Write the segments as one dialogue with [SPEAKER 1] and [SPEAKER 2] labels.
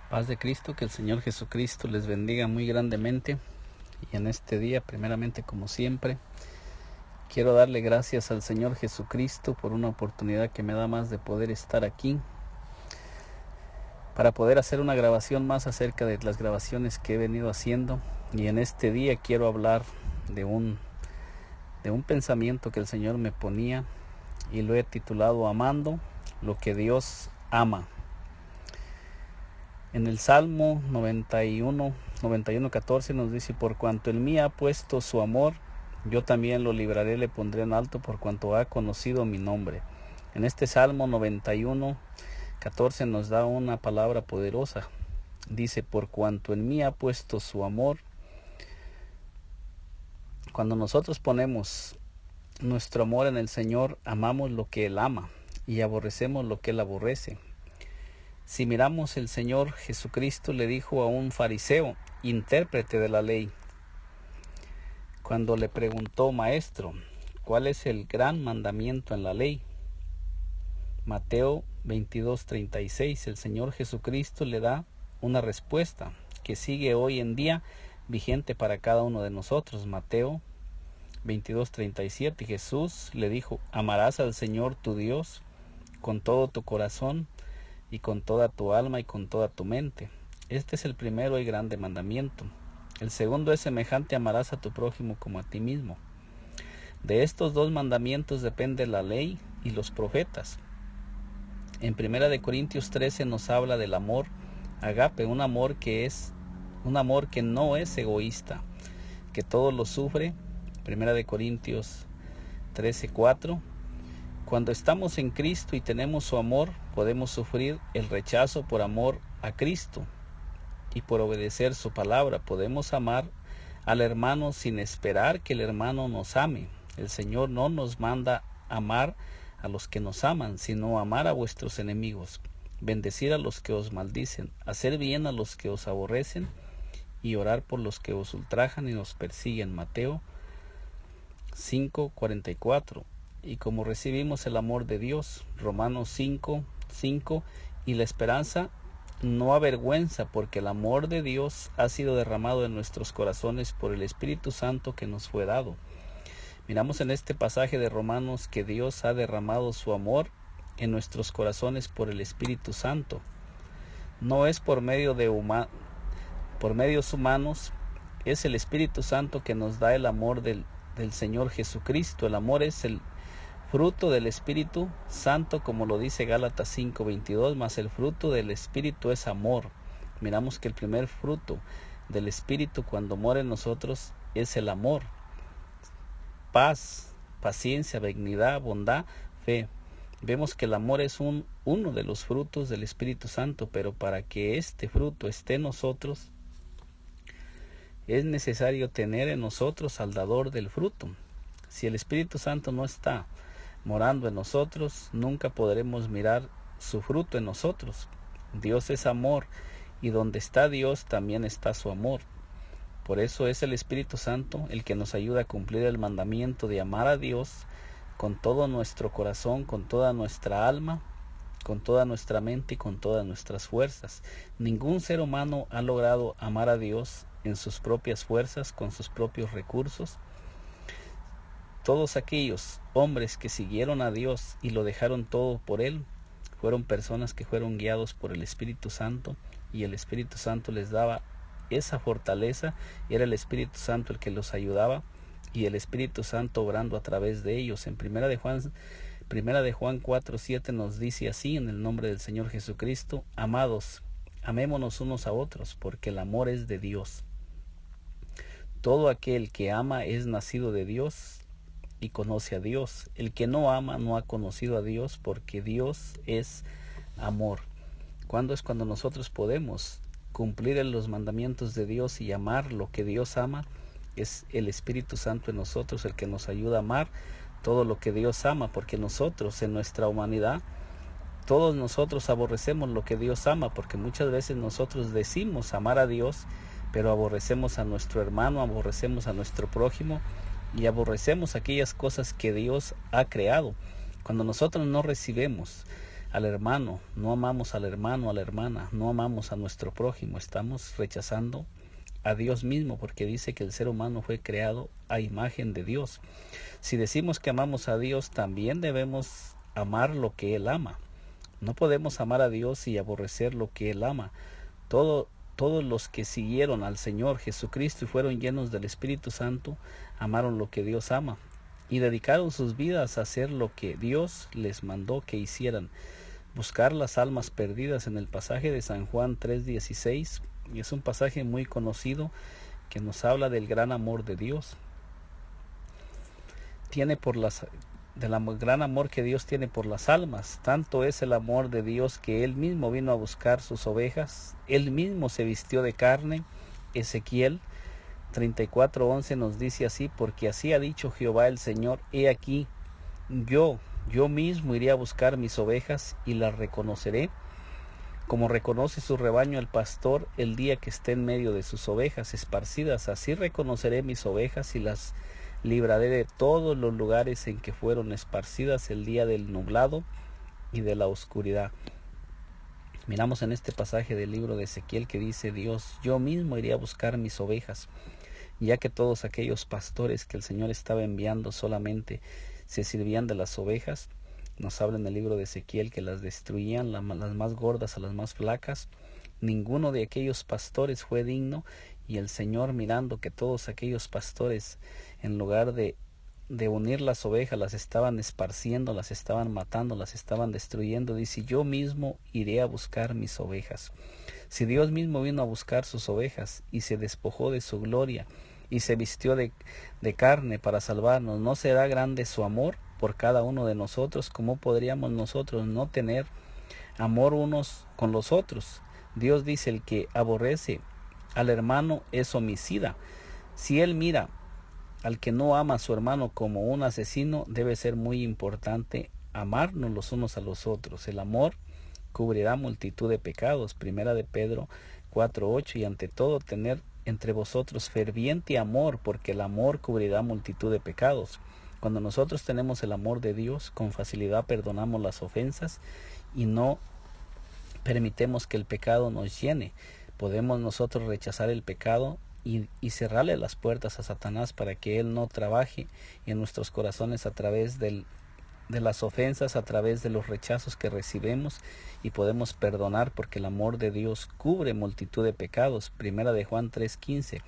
[SPEAKER 1] Paz de Cristo, que el Señor Jesucristo les bendiga muy grandemente. Y en este día, primeramente como siempre, quiero darle gracias al Señor Jesucristo por una oportunidad que me da más de poder estar aquí, para poder hacer una grabación más acerca de las grabaciones que he venido haciendo. Y en este día quiero hablar de un pensamiento que el Señor me ponía, y lo he titulado Amando lo que Dios ama. En el Salmo 91:14 nos dice: por cuanto en mí ha puesto su amor, yo también lo libraré, le pondré en alto, por cuanto ha conocido mi nombre. En este Salmo 91:14 nos da una palabra poderosa. Dice: por cuanto en mí ha puesto su amor. Cuando nosotros ponemos nuestro amor en el Señor, amamos lo que Él ama y aborrecemos lo que Él aborrece. Si miramos, el Señor Jesucristo le dijo a un fariseo, intérprete de la ley, cuando le preguntó: maestro, ¿cuál es el gran mandamiento en la ley? Mateo 22:36, el Señor Jesucristo le da una respuesta que sigue hoy en día vigente para cada uno de nosotros. Mateo 22:37, Jesús le dijo: amarás al Señor tu Dios con todo tu corazón y con toda tu alma y con toda tu mente. Este es el primero y grande mandamiento. El segundo es semejante: amarás a tu prójimo como a ti mismo. De estos dos mandamientos depende la ley y los profetas. En 1 Corintios 13 nos habla del amor agape, un amor que no es egoísta, que todo lo sufre. 1 Corintios 13:4. Cuando estamos en Cristo y tenemos su amor, podemos sufrir el rechazo por amor a Cristo y por obedecer su palabra. Podemos amar al hermano sin esperar que el hermano nos ame. El Señor no nos manda amar a los que nos aman, sino amar a vuestros enemigos, bendecir a los que os maldicen, hacer bien a los que os aborrecen y orar por los que os ultrajan y os persiguen. Mateo 5:44. Y como recibimos el amor de Dios, Romanos 5:5, y la esperanza no avergüenza, porque el amor de Dios ha sido derramado en nuestros corazones por el Espíritu Santo que nos fue dado. Miramos en este pasaje de Romanos que Dios ha derramado su amor en nuestros corazones por el Espíritu Santo. No es por medios humanos, es el Espíritu Santo que nos da el amor del Señor Jesucristo. El amor es el fruto del Espíritu Santo, como lo dice Gálatas 5:22, mas el fruto del Espíritu es amor. Miramos que el primer fruto del Espíritu cuando mora en nosotros es el amor. Paz, paciencia, benignidad, bondad, fe. Vemos que el amor es uno de los frutos del Espíritu Santo, pero para que este fruto esté en nosotros, es necesario tener en nosotros al dador del fruto. Si el Espíritu Santo no está morando en nosotros, nunca podremos mirar su fruto en nosotros. Dios es amor, y donde está Dios también está su amor. Por eso es el Espíritu Santo el que nos ayuda a cumplir el mandamiento de amar a Dios con todo nuestro corazón, con toda nuestra alma, con toda nuestra mente y con todas nuestras fuerzas. Ningún ser humano ha logrado amar a Dios en sus propias fuerzas, con sus propios recursos. Todos aquellos hombres que siguieron a Dios y lo dejaron todo por Él, fueron personas que fueron guiados por el Espíritu Santo, y el Espíritu Santo les daba esa fortaleza. Era el Espíritu Santo el que los ayudaba, y el Espíritu Santo obrando a través de ellos. En Primera de Juan 4:7 nos dice así, en el nombre del Señor Jesucristo: amados, amémonos unos a otros, porque el amor es de Dios. Todo aquel que ama es nacido de Dios y conoce a Dios. El que no ama no ha conocido a Dios, porque Dios es amor. ¿Cuándo es cuando nosotros podemos cumplir los mandamientos de Dios y amar lo que Dios ama? Es el Espíritu Santo en nosotros el que nos ayuda a amar todo lo que Dios ama, porque nosotros en nuestra humanidad, todos nosotros aborrecemos lo que Dios ama, porque muchas veces nosotros decimos amar a Dios, pero aborrecemos a nuestro hermano, aborrecemos a nuestro prójimo y aborrecemos aquellas cosas que Dios ha creado. Cuando nosotros no recibimos al hermano, no amamos al hermano, a la hermana, no amamos a nuestro prójimo, estamos rechazando a Dios mismo, porque dice que el ser humano fue creado a imagen de Dios. Si decimos que amamos a Dios, también debemos amar lo que Él ama. No podemos amar a Dios y aborrecer lo que Él ama. Todos los que siguieron al Señor Jesucristo y fueron llenos del Espíritu Santo, amaron lo que Dios ama y dedicaron sus vidas a hacer lo que Dios les mandó que hicieran. Buscar las almas perdidas. En el pasaje de San Juan 3:16, y es un pasaje muy conocido que nos habla del gran amor de Dios. Gran amor que Dios tiene por las almas. Tanto es el amor de Dios que Él mismo vino a buscar sus ovejas. Él mismo se vistió de carne. Ezequiel 34:11 nos dice así: porque así ha dicho Jehová el Señor, he aquí, yo mismo iré a buscar mis ovejas y las reconoceré, como reconoce su rebaño el pastor el día que esté en medio de sus ovejas esparcidas. Así reconoceré mis ovejas y las libraré de todos los lugares en que fueron esparcidas el día del nublado y de la oscuridad. Miramos en este pasaje del libro de Ezequiel que dice Dios: yo mismo iré a buscar mis ovejas, ya que todos aquellos pastores que el Señor estaba enviando solamente se sirvían de las ovejas. Nos habla en el libro de Ezequiel que las destruían, las más gordas a las más flacas. Ninguno de aquellos pastores fue digno, y el Señor, mirando que todos aquellos pastores, en lugar de unir las ovejas, las estaban esparciendo, las estaban matando, las estaban destruyendo, dice: yo mismo iré a buscar mis ovejas. Si Dios mismo vino a buscar sus ovejas y se despojó de su gloria y se vistió de carne para salvarnos, ¿no será grande su amor por cada uno de nosotros? ¿Cómo podríamos nosotros no tener amor unos con los otros? Dios dice: el que aborrece al hermano es homicida. Si él mira al que no ama a su hermano como un asesino, debe ser muy importante amarnos los unos a los otros. El amor cubrirá multitud de pecados. Primera de Pedro 4:8. Y ante todo, tener entre vosotros ferviente amor, porque el amor cubrirá multitud de pecados. Cuando nosotros tenemos el amor de Dios, con facilidad perdonamos las ofensas y no permitemos que el pecado nos llene. Podemos nosotros rechazar el pecado y cerrarle las puertas a Satanás para que él no trabaje en nuestros corazones a través de las ofensas, a través de los rechazos que recibimos, y podemos perdonar porque el amor de Dios cubre multitud de pecados. Primera de Juan 3:15.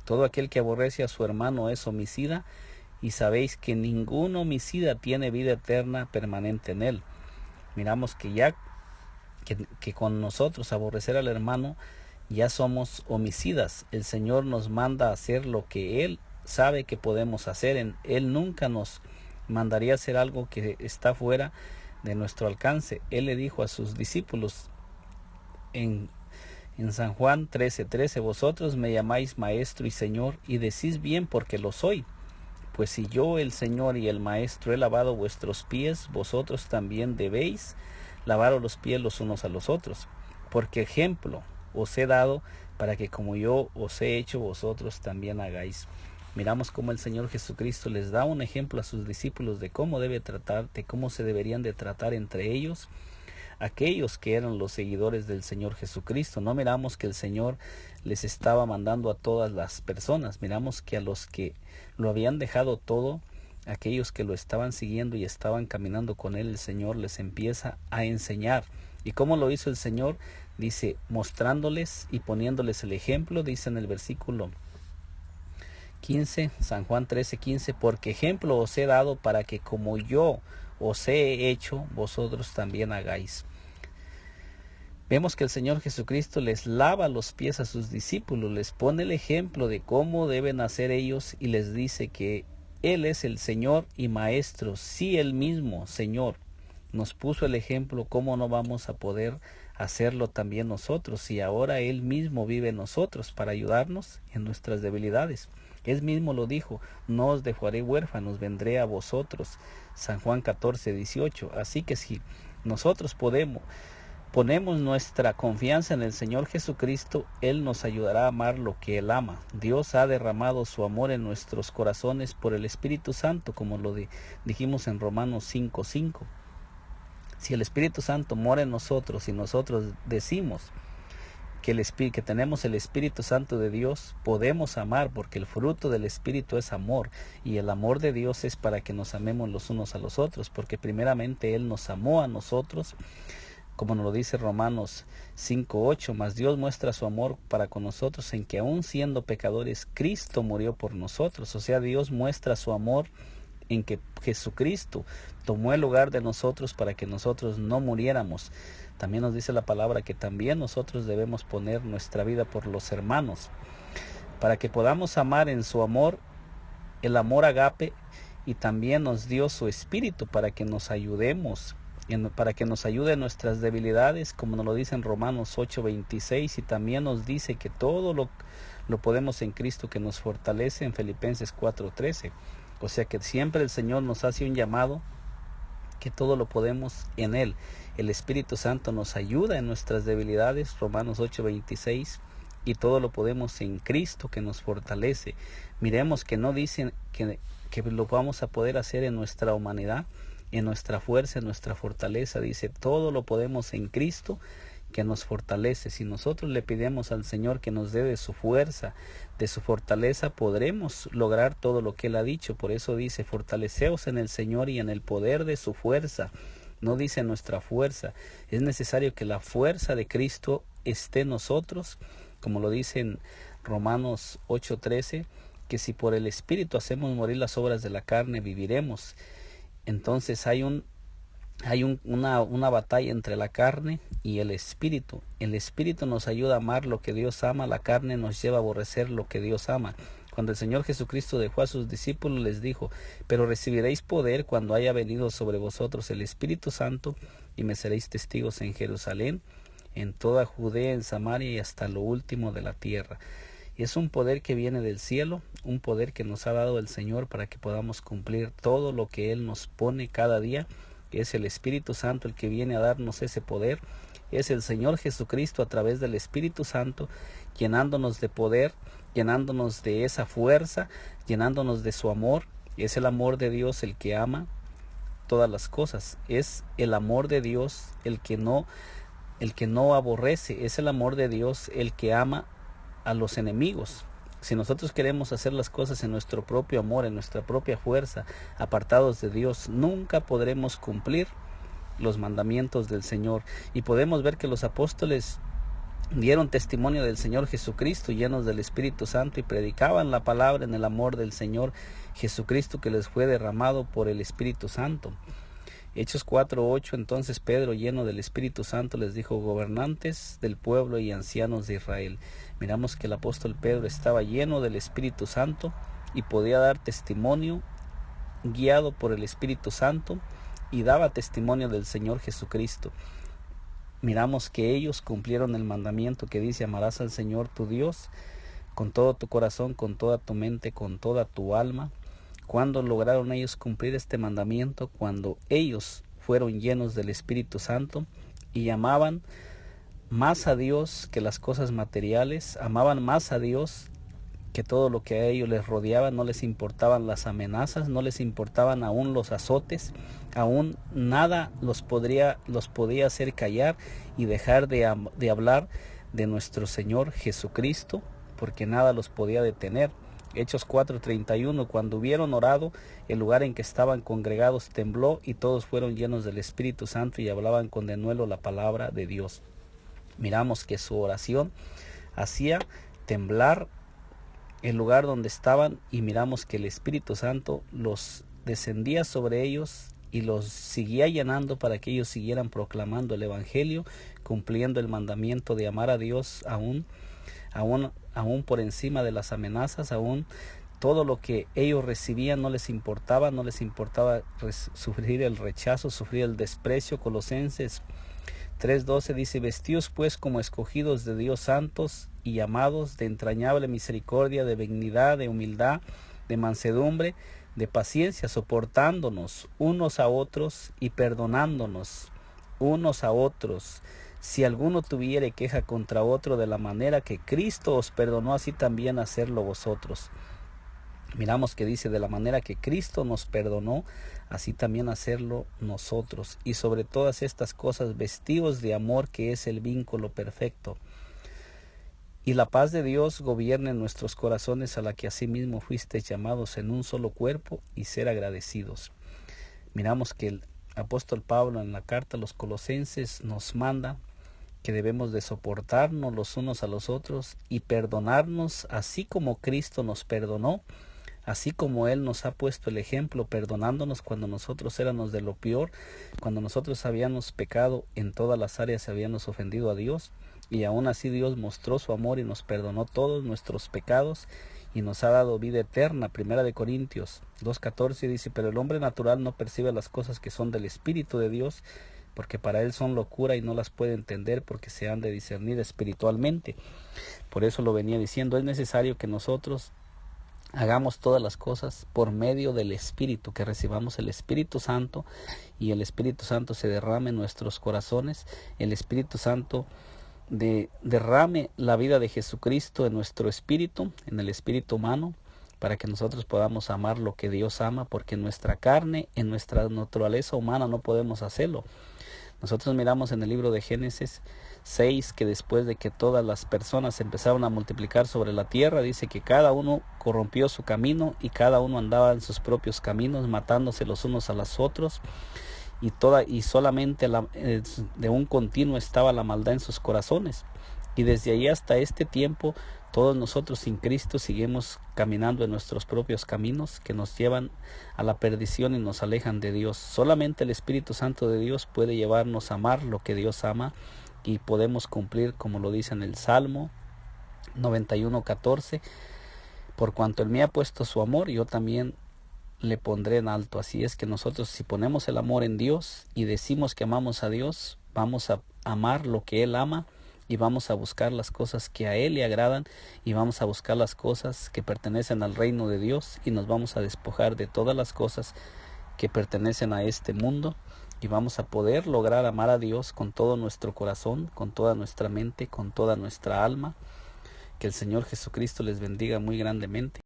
[SPEAKER 1] Todo aquel que aborrece a su hermano es homicida, y sabéis que ningún homicida tiene vida eterna permanente en él. Miramos que con nosotros aborrecer al hermano ya somos homicidas. El Señor nos manda a hacer lo que Él sabe que podemos hacer. Él nunca nos mandaría hacer algo que está fuera de nuestro alcance. Él le dijo a sus discípulos en San Juan 13:13: vosotros me llamáis maestro y Señor, y decís bien, porque lo soy. Pues si yo, el Señor y el Maestro, he lavado vuestros pies, vosotros también debéis lavaros los pies los unos a los otros. Porque ejemplo os he dado, para que como yo os he hecho, vosotros también hagáis. Miramos cómo el Señor Jesucristo les da un ejemplo a sus discípulos de cómo cómo se deberían de tratar entre ellos, aquellos que eran los seguidores del Señor Jesucristo. No miramos que el Señor les estaba mandando a todas las personas. Miramos que a los que lo habían dejado todo, aquellos que lo estaban siguiendo y estaban caminando con Él, el Señor les empieza a enseñar. ¿Y cómo lo hizo el Señor? Dice, mostrándoles y poniéndoles el ejemplo. Dice en el versículo 15, San Juan 13:15: porque ejemplo os he dado, para que como yo os he hecho, vosotros también hagáis. Vemos que el Señor Jesucristo les lava los pies a sus discípulos, les pone el ejemplo de cómo deben hacer ellos, y les dice que Él es el Señor y Maestro. Si Él mismo, Señor, nos puso el ejemplo, ¿cómo no vamos a poder hacerlo también nosotros? Y ahora Él mismo vive en nosotros para ayudarnos en nuestras debilidades. Él mismo lo dijo: no os dejaré huérfanos, vendré a vosotros. San Juan 14:18. Así que si nosotros ponemos nuestra confianza en el Señor Jesucristo, Él nos ayudará a amar lo que Él ama. Dios ha derramado su amor en nuestros corazones por el Espíritu Santo, como lo dijimos en Romanos 5:5. Si el Espíritu Santo mora en nosotros y nosotros decimos que tenemos el Espíritu Santo de Dios, podemos amar, porque el fruto del Espíritu es amor, y el amor de Dios es para que nos amemos los unos a los otros, porque primeramente Él nos amó a nosotros, como nos lo dice Romanos 5:8, mas Dios muestra su amor para con nosotros en que aun siendo pecadores, Cristo murió por nosotros. O sea, Dios muestra su amor en que Jesucristo tomó el lugar de nosotros para que nosotros no muriéramos. También nos dice la palabra que también nosotros debemos poner nuestra vida por los hermanos, para que podamos amar en su amor, el amor agape, y también nos dio su Espíritu para que nos ayudemos, para que nos ayude en nuestras debilidades, como nos lo dice en Romanos 8:26, y también nos dice que todo lo podemos en Cristo que nos fortalece, en Filipenses 4:13. O sea que siempre el Señor nos hace un llamado, que todo lo podemos en Él. El Espíritu Santo nos ayuda en nuestras debilidades, Romanos 8:26, y todo lo podemos en Cristo que nos fortalece. Miremos que no dicen que lo vamos a poder hacer en nuestra humanidad, en nuestra fuerza, en nuestra fortaleza. Dice, todo lo podemos en Cristo que nos fortalece. Si nosotros le pedimos al Señor que nos dé de su fuerza, de su fortaleza, podremos lograr todo lo que Él ha dicho. Por eso dice, fortaleceos en el Señor y en el poder de su fuerza. No dice nuestra fuerza. Es necesario que la fuerza de Cristo esté en nosotros, como lo dice en Romanos 8:13, que si por el Espíritu hacemos morir las obras de la carne, viviremos. Entonces hay una batalla entre la carne y el Espíritu. El Espíritu nos ayuda a amar lo que Dios ama, la carne nos lleva a aborrecer lo que Dios ama. Cuando el Señor Jesucristo dejó a sus discípulos, les dijo, pero recibiréis poder cuando haya venido sobre vosotros el Espíritu Santo, y me seréis testigos en Jerusalén, en toda Judea, en Samaria y hasta lo último de la tierra. Y es un poder que viene del cielo, un poder que nos ha dado el Señor para que podamos cumplir todo lo que Él nos pone cada día, que es el Espíritu Santo el que viene a darnos ese poder. Es el Señor Jesucristo a través del Espíritu Santo, llenándonos de poder, llenándonos de esa fuerza, llenándonos de su amor. Es el amor de Dios el que ama todas las cosas. Es el amor de Dios el que no aborrece. Es el amor de Dios el que ama a los enemigos. Si nosotros queremos hacer las cosas en nuestro propio amor, en nuestra propia fuerza, apartados de Dios, nunca podremos cumplir los mandamientos del Señor. Y podemos ver que los apóstoles dieron testimonio del Señor Jesucristo, llenos del Espíritu Santo, y predicaban la palabra en el amor del Señor Jesucristo que les fue derramado por el Espíritu Santo. Hechos 4:8, entonces Pedro, lleno del Espíritu Santo, les dijo, gobernantes del pueblo y ancianos de Israel. Miramos que el apóstol Pedro estaba lleno del Espíritu Santo y podía dar testimonio, guiado por el Espíritu Santo, y daba testimonio del Señor Jesucristo. Miramos que ellos cumplieron el mandamiento que dice, amarás al Señor tu Dios con todo tu corazón, con toda tu mente, con toda tu alma. ¿Cuándo lograron ellos cumplir este mandamiento? Cuando ellos fueron llenos del Espíritu Santo y amaban más a Dios que las cosas materiales, amaban más a Dios que todo lo que a ellos les rodeaba. No les importaban las amenazas, no les importaban aún los azotes, aún nada los podía hacer callar y dejar de hablar de nuestro Señor Jesucristo, porque nada los podía detener. Hechos 4:31, cuando hubieron orado, el lugar en que estaban congregados tembló y todos fueron llenos del Espíritu Santo y hablaban con denuedo la palabra de Dios. Miramos que su oración hacía temblar el lugar donde estaban, y miramos que el Espíritu Santo los descendía sobre ellos y los seguía llenando para que ellos siguieran proclamando el Evangelio, cumpliendo el mandamiento de amar a Dios aún por encima de las amenazas. Aún todo lo que ellos recibían no les importaba sufrir el rechazo, sufrir el desprecio. Colosenses 3:12 dice, vestíos pues como escogidos de Dios, santos y amados, de entrañable misericordia, de benignidad, de humildad, de mansedumbre, de paciencia, soportándonos unos a otros y perdonándonos unos a otros, si alguno tuviere queja contra otro, de la manera que Cristo os perdonó, así también hacerlo vosotros. Miramos que dice, de la manera que Cristo nos perdonó, así también hacerlo nosotros. Y sobre todas estas cosas, vestidos de amor, que es el vínculo perfecto. Y la paz de Dios gobierne en nuestros corazones, a la que asimismo fuisteis llamados en un solo cuerpo, y ser agradecidos. Miramos que el apóstol Pablo en la carta a los Colosenses nos manda que debemos de soportarnos los unos a los otros y perdonarnos, así como Cristo nos perdonó, así como Él nos ha puesto el ejemplo, perdonándonos cuando nosotros éramos de lo peor, cuando nosotros habíamos pecado en todas las áreas, habíamos ofendido a Dios, y aún así Dios mostró su amor y nos perdonó todos nuestros pecados y nos ha dado vida eterna. Primera de Corintios 2:14 dice, pero el hombre natural no percibe las cosas que son del Espíritu de Dios, porque para él son locura y no las puede entender, porque se han de discernir espiritualmente. Por eso lo venía diciendo, es necesario que nosotros hagamos todas las cosas por medio del Espíritu, que recibamos el Espíritu Santo y el Espíritu Santo se derrame en nuestros corazones, el Espíritu Santo derrame la vida de Jesucristo en nuestro espíritu, en el espíritu humano, para que nosotros podamos amar lo que Dios ama, porque en nuestra carne, en nuestra naturaleza humana no podemos hacerlo. Nosotros miramos en el libro de Génesis 6 que después de que todas las personas empezaron a multiplicar sobre la tierra, dice que cada uno corrompió su camino y cada uno andaba en sus propios caminos, matándose los unos a los otros, y solamente de un continuo estaba la maldad en sus corazones. Y desde ahí hasta este tiempo, todos nosotros sin Cristo seguimos caminando en nuestros propios caminos que nos llevan a la perdición y nos alejan de Dios. Solamente el Espíritu Santo de Dios puede llevarnos a amar lo que Dios ama, y podemos cumplir, como lo dice en el Salmo 91:14, por cuanto Él me ha puesto su amor, yo también le pondré en alto. Así es que nosotros, si ponemos el amor en Dios y decimos que amamos a Dios, vamos a amar lo que Él ama, y vamos a buscar las cosas que a Él le agradan, y vamos a buscar las cosas que pertenecen al reino de Dios, y nos vamos a despojar de todas las cosas que pertenecen a este mundo, y vamos a poder lograr amar a Dios con todo nuestro corazón, con toda nuestra mente, con toda nuestra alma. Que el Señor Jesucristo les bendiga muy grandemente.